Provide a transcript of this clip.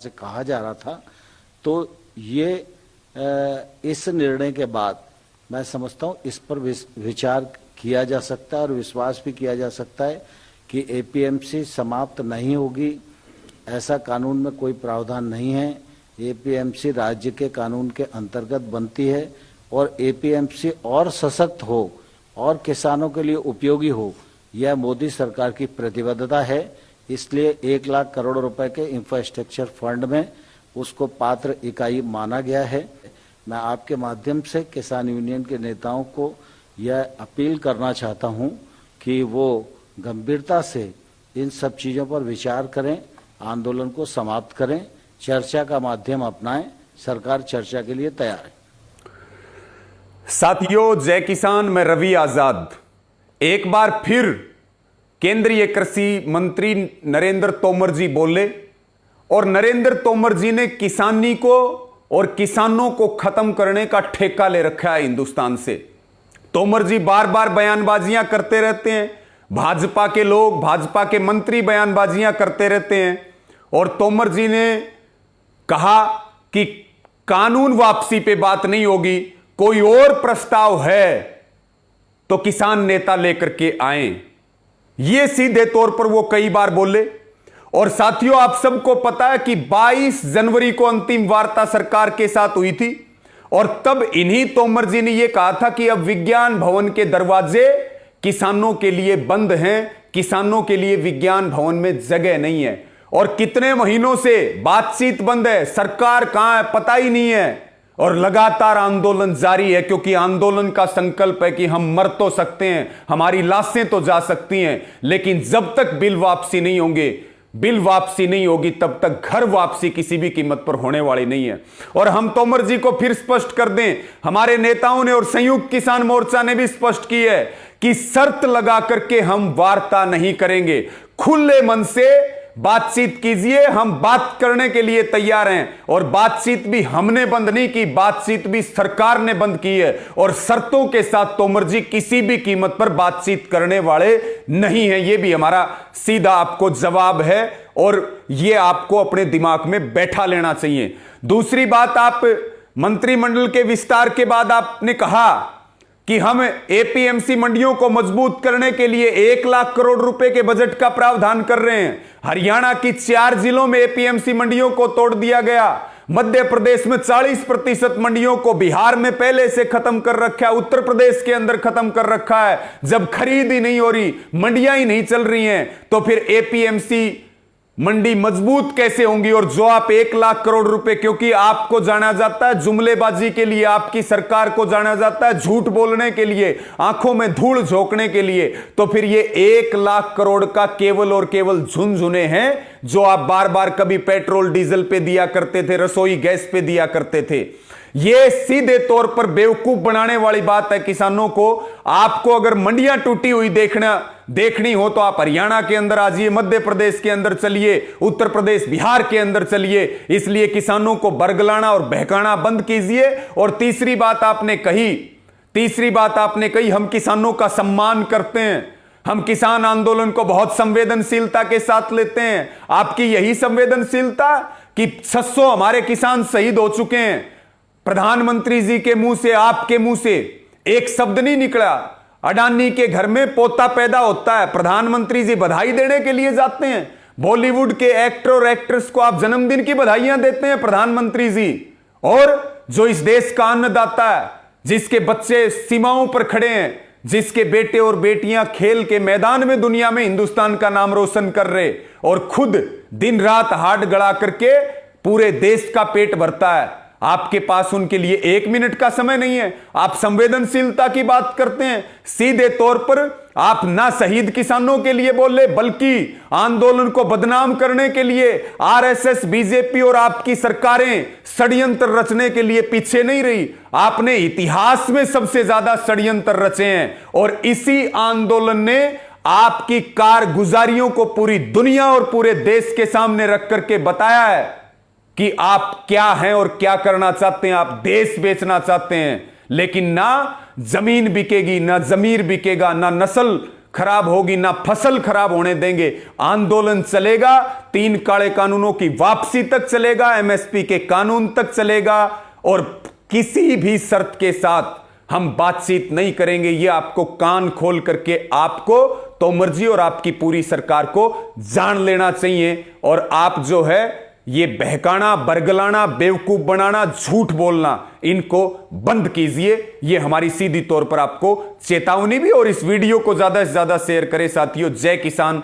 से कहा जा रहा था। तो ये इस निर्णय के बाद मैं समझता हूं इस पर विचार किया जा सकता है और विश्वास भी किया जा सकता है कि एपीएमसी समाप्त नहीं होगी। ऐसा कानून में कोई प्रावधान नहीं है। एपीएमसी राज्य के कानून के अंतर्गत बनती है और एपीएमसी और सशक्त हो और किसानों के लिए उपयोगी हो, यह मोदी सरकार की प्रतिबद्धता है। इसलिए 1 लाख करोड़ रुपए के इंफ्रास्ट्रक्चर फंड में उसको पात्र इकाई माना गया है। मैं आपके माध्यम से किसान यूनियन के नेताओं को यह अपील करना चाहता हूं कि वो गंभीरता से इन सब चीज़ों पर विचार करें, आंदोलन को समाप्त करें, चर्चा का माध्यम अपनाएं। सरकार चर्चा के लिए तैयार है। साथियों, जय किसान, मैं रवि आजाद। एक बार फिर केंद्रीय कृषि मंत्री नरेंद्र तोमर जी बोले और नरेंद्र तोमर जी ने किसानी को और किसानों को खत्म करने का ठेका ले रखा है हिंदुस्तान से। तोमर जी बार बार बयानबाजियां करते रहते हैं, भाजपा के लोग, भाजपा के मंत्री बयानबाजियां करते रहते हैं और तोमर जी ने कहा कि कानून वापसी पे बात नहीं होगी, कोई और प्रस्ताव है तो किसान नेता लेकर के आए। ये सीधे तौर पर वो कई बार बोले। और साथियों, आप सबको पता है कि 22 जनवरी को अंतिम वार्ता सरकार के साथ हुई थी और तब इन्हीं तोमर जी ने यह कहा था कि अब विज्ञान भवन के दरवाजे किसानों के लिए बंद हैं, किसानों के लिए विज्ञान भवन में जगह नहीं है। और कितने महीनों से बातचीत बंद है, सरकार कहां है पता ही नहीं है और लगातार आंदोलन जारी है, क्योंकि आंदोलन का संकल्प है कि हम मर तो सकते हैं, हमारी लाशें तो जा सकती हैं, लेकिन जब तक बिल वापसी नहीं होंगे, बिल वापसी नहीं होगी, तब तक घर वापसी किसी भी कीमत पर होने वाली नहीं है। और हम तोमर जी को फिर स्पष्ट कर दें, हमारे नेताओं ने और संयुक्त किसान मोर्चा ने भी स्पष्ट की है कि शर्त लगा करके हम वार्ता नहीं करेंगे। खुले मन से बातचीत कीजिए, हम बात करने के लिए तैयार हैं। और बातचीत भी हमने बंद नहीं की, बातचीत भी सरकार ने बंद की है और शर्तों के साथ तोमर जी किसी भी कीमत पर बातचीत करने वाले नहीं हैं। यह भी हमारा सीधा आपको जवाब है और यह आपको अपने दिमाग में बैठा लेना चाहिए। दूसरी बात, आप मंत्रिमंडल के विस्तार के बाद आपने कहा कि हम एपीएमसी मंडियों को मजबूत करने के लिए 1 लाख करोड़ रुपए के बजट का प्रावधान कर रहे हैं। हरियाणा की 4 जिलों में एपीएमसी मंडियों को तोड़ दिया गया। मध्य प्रदेश में 40% मंडियों को बिहार में पहले से खत्म कर रखा है, उत्तर प्रदेश के अंदर खत्म कर रखा है। जब खरीद ही नहीं हो रही, मंडियां ही नहीं चल रही हैं, तो फिर एपीएमसी मंडी मजबूत कैसे होंगी? और जो आप 1 लाख करोड़ रुपए, क्योंकि आपको जाना जाता है जुमलेबाजी के लिए, आपकी सरकार को जाना जाता है झूठ बोलने के लिए, आंखों में धूल झोंकने के लिए, तो फिर ये 1 लाख करोड़ का केवल और केवल झुनझुने हैं जो आप बार बार कभी पेट्रोल डीजल पे दिया करते थे, रसोई गैस पे दिया करते थे। यह सीधे तौर पर बेवकूफ बनाने वाली बात है किसानों को। आपको अगर मंडियां टूटी हुई देखनी हो तो आप हरियाणा के अंदर आ जाइए, मध्य प्रदेश के अंदर चलिए, उत्तर प्रदेश बिहार के अंदर चलिए। इसलिए किसानों को बरगलाना और बहकाना बंद कीजिए। और तीसरी बात आपने कही, हम किसानों का सम्मान करते हैं, हम किसान आंदोलन को बहुत संवेदनशीलता के साथ लेते हैं। आपकी यही संवेदनशीलता कि 600 हमारे किसान शहीद हो चुके हैं। प्रधानमंत्री जी के मुंह से, आपके मुंह से एक शब्द नहीं निकला। अडानी के घर में पोता पैदा होता है, प्रधानमंत्री जी बधाई देने के लिए जाते हैं। बॉलीवुड के एक्टर और एक्ट्रेस को आप जन्मदिन की बधाइयां देते हैं प्रधानमंत्री जी। और जो इस देश का अन्नदाता है, जिसके बच्चे सीमाओं पर खड़े हैं, जिसके बेटे और बेटियां खेल के मैदान में दुनिया में हिंदुस्तान का नाम रोशन कर रहे, और खुद दिन रात हाथ गड़ा करके पूरे देश का पेट भरता है, आपके पास उनके लिए 1 मिनट का समय नहीं है। आप संवेदनशीलता की बात करते हैं। सीधे तौर पर आप ना शहीद किसानों के लिए बोले, बल्कि आंदोलन को बदनाम करने के लिए आरएसएस, बीजेपी और आपकी सरकारें षड्यंत्र रचने के लिए पीछे नहीं रही। आपने इतिहास में सबसे ज्यादा षड्यंत्र रचे हैं और इसी आंदोलन ने आपकी कारगुजारियों को पूरी दुनिया और पूरे देश के सामने रख करके बताया है कि आप क्या हैं और क्या करना चाहते हैं। आप देश बेचना चाहते हैं, लेकिन ना जमीन बिकेगी, ना जमीर बिकेगा, ना नस्ल खराब होगी ना फसल खराब होने देंगे। आंदोलन चलेगा, 3 काले कानूनों की वापसी तक चलेगा, एमएसपी के कानून तक चलेगा और किसी भी शर्त के साथ हम बातचीत नहीं करेंगे। ये आपको कान खोल करके आपको तोमर जी और आपकी पूरी सरकार को जान लेना चाहिए। और आप जो है ये बहकाना, बरगलाना, बेवकूफ बनाना, झूठ बोलना, इनको बंद कीजिए। ये हमारी सीधी तौर पर आपको चेतावनी भी। और इस वीडियो को ज्यादा से ज्यादा शेयर करें साथियों। जय किसान।